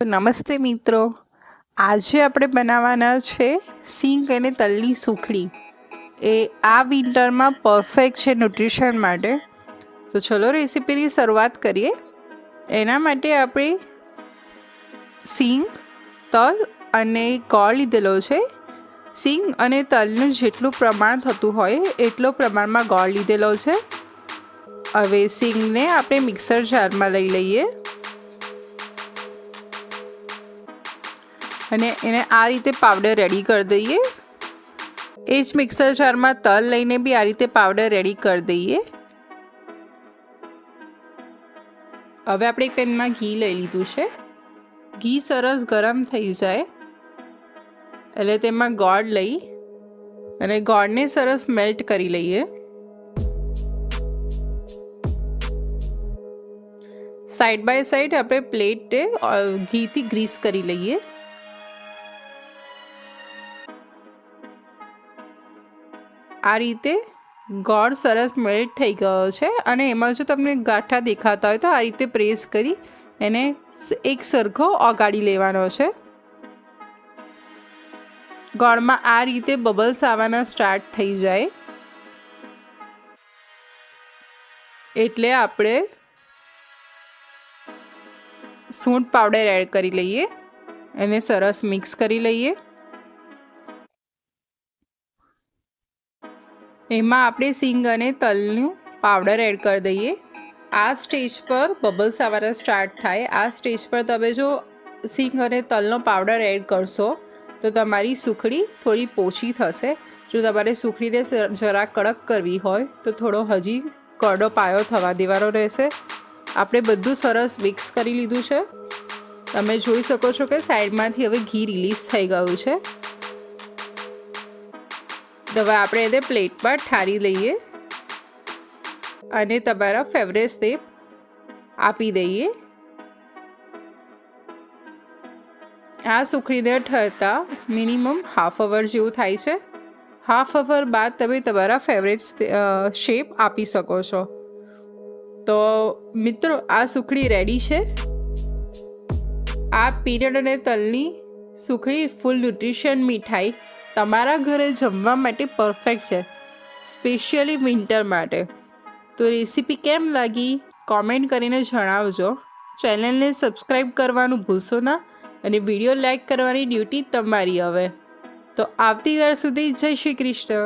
નમસ્તે મિત્રો, આજે આપણે બનાવવાના છે સિંગ અને તલની સુખડી। એ આ વિન્ટરમાં પરફેક્ટ છે ન્યુટ્રિશન માટે। તો ચલો રેસીપીની શરૂઆત કરીએ। એના માટે આપણે સિંગ, તલ અને ગોળ લીધેલો છે। સિંગ અને તલનું જેટલું પ્રમાણ થતું હોય એટલો પ્રમાણમાં ગોળ લીધેલો છે। હવે સિંગને આપણે મિક્સર જારમાં લઈ લઈએ અને એને આ રીતે પાવડર રેડી કરી દઈએ। એ જ મિક્સર જારમાં તલ લઈને બી આ રીતે પાવડર રેડી કરી દઈએ। હવે આપણે એક પેનમાં ઘી લઈ લીધું છે। ઘી સરસ ગરમ થઈ જાય એટલે તેમાં ગોળ લઈ અને ગોળને સરસ મેલ્ટ કરી લઈએ। સાઈડ બાય સાઈડ આપણે પ્લેટ ઘીથી ગ્રીસ કરી લઈએ। આ રીતે ગોળ સરસ મેલ્ટ થઈ ગયો છે અને એમાં જો તમને ગાંઠા દેખાતા હોય તો આ રીતે પ્રેસ કરી એને એક સરખો ઓગાળી લેવાનો છે। ગોળમાં આ રીતે બબલ્સ આવવાના સ્ટાર્ટ થઈ જાય એટલે આપણે સૂંઠ પાવડર એડ કરી લઈએ અને સરસ મિક્સ કરી લઈએ। એમાં આપણે સિંગ અને તલનું પાવડર એડ કરી દઈએ। આ સ્ટેજ પર બબલ્સ આવવાના સ્ટાર્ટ થાય। આ સ્ટેજ પર તમે જો સિંગ અને તલનો પાવડર એડ કરશો તો તમારી સુખડી થોડી પોચી થશે। જો તમારે સુખડીને જરા કડક કરવી હોય તો થોડો હજી કરડો પાયો થવા દેવાનો રહેશે। આપણે બધું સરસ મિક્સ કરી લીધું છે। તમે જોઈ શકો છો કે સાઈડમાંથી હવે ઘી રિલીઝ થઈ ગયું છે। હવે આપણે એને પ્લેટમાં ઠારી લઈએ અને તમારા ફેવરેટ શેપ આપી દઈએ। આ સુખડીને ઠરતા મિનિમમ હાફ અવર જેવું થાય છે। હાફ અવર બાદ તમે તમારા ફેવરેટ શેપ આપી શકો છો। તો મિત્રો, આ સુખડી રેડી છે। આ પીનટ અને તલની સુખડી ફૂલ ન્યુટ્રિશન મીઠાઈ તમારા ઘરે જમવા માટે પરફેક્ટ છે, સ્પેશિયલી વિન્ટર માટે। તો રેસીપી કેમ લાગી કોમેન્ટ કરીને જણાવજો। ચેનલને સબસ્ક્રાઈબ કરવાનું ભૂલશો ના અને વિડીયો લાઈક કરવાની ડ્યુટી તમારી। હવે તો આવતી વાર સુધી જય શ્રી કૃષ્ણ।